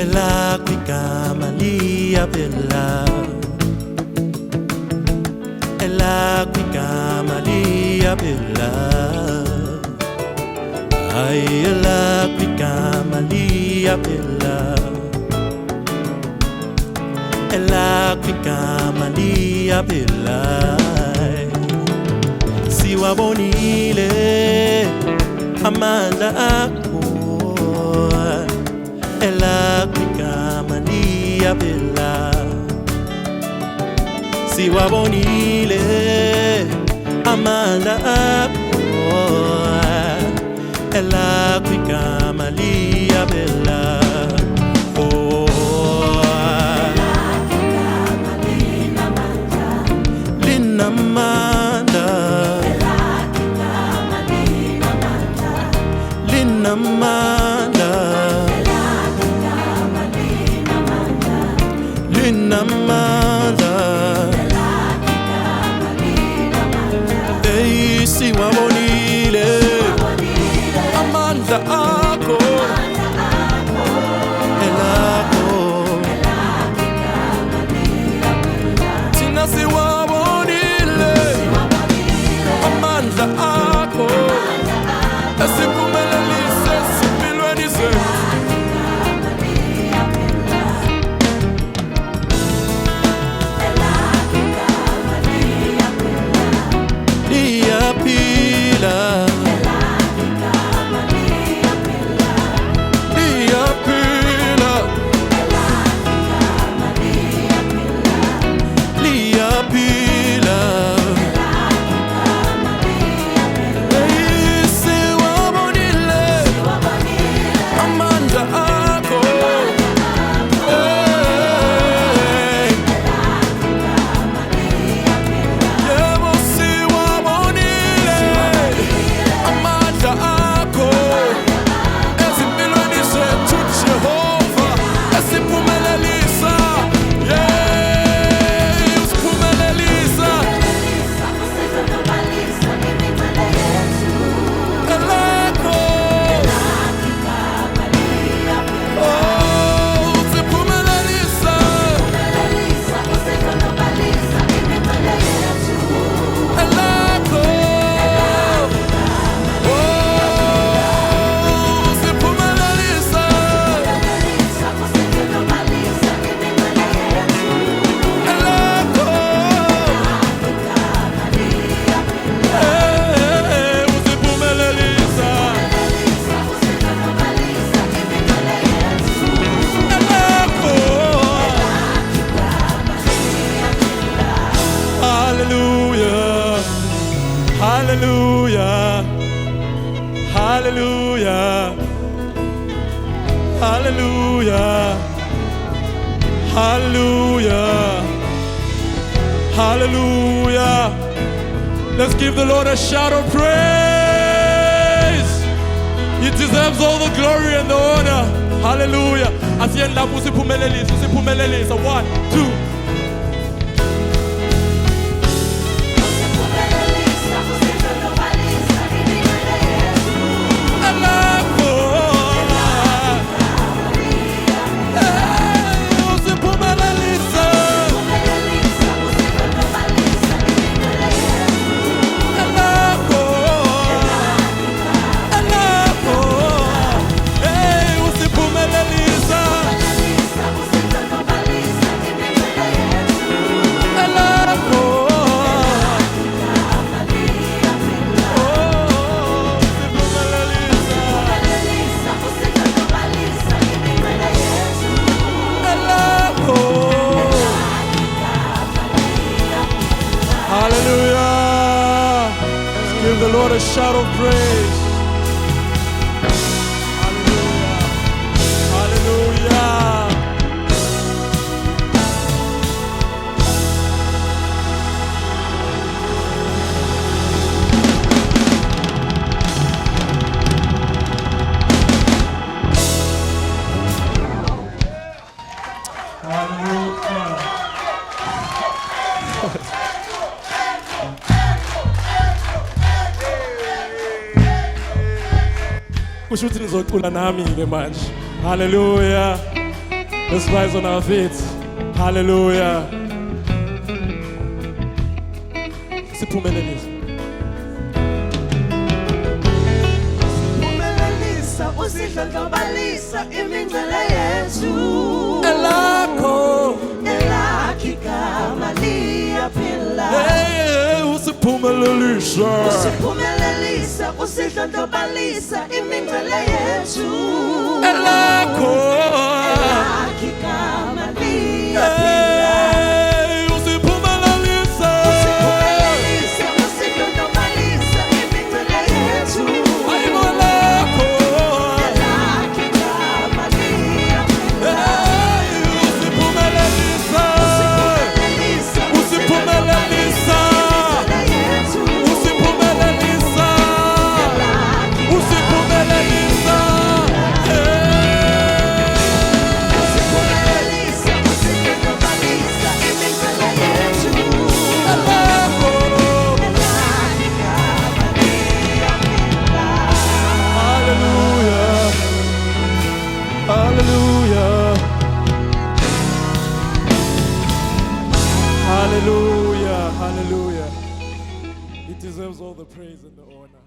elakho igama liyabela, elakho igama liyabela, hayi elakho igama liyabela, elakho igama liyabela. Siwabonile amandla akho, elakho igama liyabela. Siwabonile amandla akho, elakho igama liyabela. Linamanda, linamanda, hey, siwabonile amandla akho, elakho, thina siwabonile amandla akho, esiphumelelise empilweni zethu. Liyaphila, liyaphila, liyaphila. Hallelujah, hallelujah, hallelujah, hallelujah, hallelujah. Let's give the Lord a shout of praise. He deserves all the glory and the honor. Hallelujah. Asiyenda usiphumelelisa, usiphumelelisa. 1, 2. Hallelujah. Let's give the Lord a shout of praise. Hallelujah. Hallelujah. kusho ukuthi nizocula nami ke manje. Hallelujah. Let's rise on our feet. Hallelujah. Siphumelelise. Siphumelelisa usidlondlobalisa imingcele yethu. Elakho Igama liyaphila. Usiphumelelisa. Usiphumelelisa usidlondlobalisa imingcele yethu. Elakho igama liyaphila. Usiphumelelisa. Usiphumelelisa usidlondlobalisa imingcele yethu. Ayibonakho. Igama liyaphila. Usiphumelelisa. Usiphumelelisa. Usiphumelelisa. Usiphumelelisa. Hallelujah. Hallelujah. Hallelujah. He deserves all the praise and the honor.